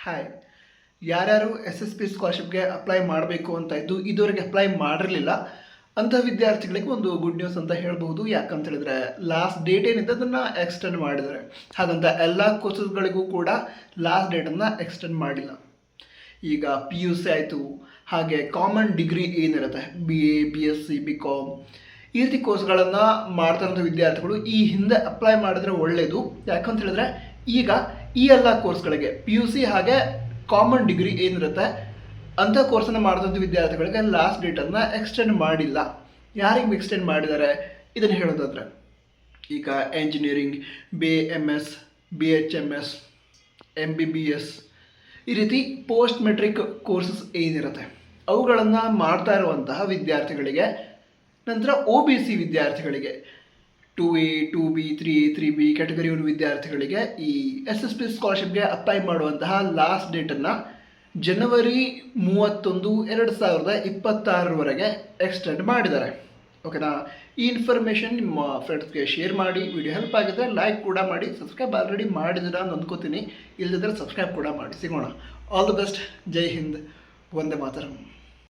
Hi, ಯಾರ್ಯಾರು S S P ಸ್ಕಾಲರ್ಶಿಪ್ಗೆ apply ಮಾಡಬೇಕು ಅಂತ ಇದ್ದು ಇದುವರೆಗೆ ಅಪ್ಲೈ ಮಾಡಿರಲಿಲ್ಲ ಅಂಥ ವಿದ್ಯಾರ್ಥಿಗಳಿಗೆ ಒಂದು ಗುಡ್ ನ್ಯೂಸ್ ಅಂತ ಹೇಳ್ಬೋದು. ಯಾಕಂತ ಹೇಳಿದ್ರೆ ಲಾಸ್ಟ್ ಡೇಟ್ ಏನಿದೆ ಅದನ್ನು ಎಕ್ಸ್ಟೆಂಡ್ ಮಾಡಿದ್ದಾರೆ. ಹಾಗಂತ ಎಲ್ಲ ಕೋರ್ಸಸ್ಗಳಿಗೂ ಕೂಡ ಲಾಸ್ಟ್ ಡೇಟನ್ನು ಎಕ್ಸ್ಟೆಂಡ್ ಮಾಡಿಲ್ಲ. ಈಗ ಪಿ ಯು ಸಿ ಆಯಿತು, ಹಾಗೆ ಕಾಮನ್ ಡಿಗ್ರಿ ಏನಿರುತ್ತೆ BA BSc BCom ಈ ರೀತಿ ಕೋರ್ಸ್ಗಳನ್ನು ಮಾಡ್ತಾರಂಥ ವಿದ್ಯಾರ್ಥಿಗಳು ಈ ಹಿಂದೆ ಅಪ್ಲೈ ಮಾಡಿದ್ರೆ ಒಳ್ಳೆಯದು. ಯಾಕಂತ ಹೇಳಿದ್ರೆ ಈಗ ಈ ಎಲ್ಲ ಕೋರ್ಸ್ಗಳಿಗೆ ಪಿ ಯು ಸಿ ಹಾಗೆ ಕಾಮನ್ ಡಿಗ್ರಿ ಏನಿರುತ್ತೆ ಅಂಥ ಕೋರ್ಸನ್ನು ಮಾಡಿದಂಥ ವಿದ್ಯಾರ್ಥಿಗಳಿಗೆ ಲಾಸ್ಟ್ ಡೇಟನ್ನು ಎಕ್ಸ್ಟೆಂಡ್ ಮಾಡಿಲ್ಲ. ಯಾರಿಗೆ ಎಕ್ಸ್ಟೆಂಡ್ ಮಾಡಿದ್ದಾರೆ ಇದನ್ನು ಹೇಳೋದಾದರೆ, ಈಗ ಎಂಜಿನಿಯರಿಂಗ್, BAMS, BHMS, MBBS ಈ ರೀತಿ ಪೋಸ್ಟ್ ಮೆಟ್ರಿಕ್ ಕೋರ್ಸಸ್ ಏನಿರುತ್ತೆ ಅವುಗಳನ್ನು ಮಾಡ್ತಾ ಇರುವಂತಹ ವಿದ್ಯಾರ್ಥಿಗಳಿಗೆ, ನಂತರ OBC ವಿದ್ಯಾರ್ಥಿಗಳಿಗೆ 2A 2B 3A 3B category ವಿದ್ಯಾರ್ಥಿಗಳಿಗೆ ಈ SSP ಸ್ಕಾಲರ್ಶಿಪ್ಗೆ ಅಪ್ಲೈ ಮಾಡುವಂತಹ ಲಾಸ್ಟ್ ಡೇಟನ್ನು ಜನವರಿ 31, 2026 ಎಕ್ಸ್ಟೆಂಡ್ ಮಾಡಿದ್ದಾರೆ. ಓಕೆನಾ? ಈ ಇನ್ಫಾರ್ಮೇಷನ್ ನಿಮ್ಮ ಫ್ರೆಂಡ್ಸ್ಗೆ ಶೇರ್ ಮಾಡಿ. ವಿಡಿಯೋ ಹೆಲ್ಪ್ ಆಗಿದ್ದರೆ ಲೈಕ್ ಕೂಡ ಮಾಡಿ. ಸಬ್ಸ್ಕ್ರೈಬ್ ಆಲ್ರೆಡಿ ಮಾಡಿದ್ದೀರಾ ಅಂತ ಅಂದ್ಕೋತೀನಿ, ಇಲ್ಲದಿದ್ದರೆ ಸಬ್ಸ್ಕ್ರೈಬ್ ಕೂಡ ಮಾಡಿ. ಸಿಗೋಣ. All the best. ಜೈ ಹಿಂದ್. ವಂದೇ ಮಾತರಂ.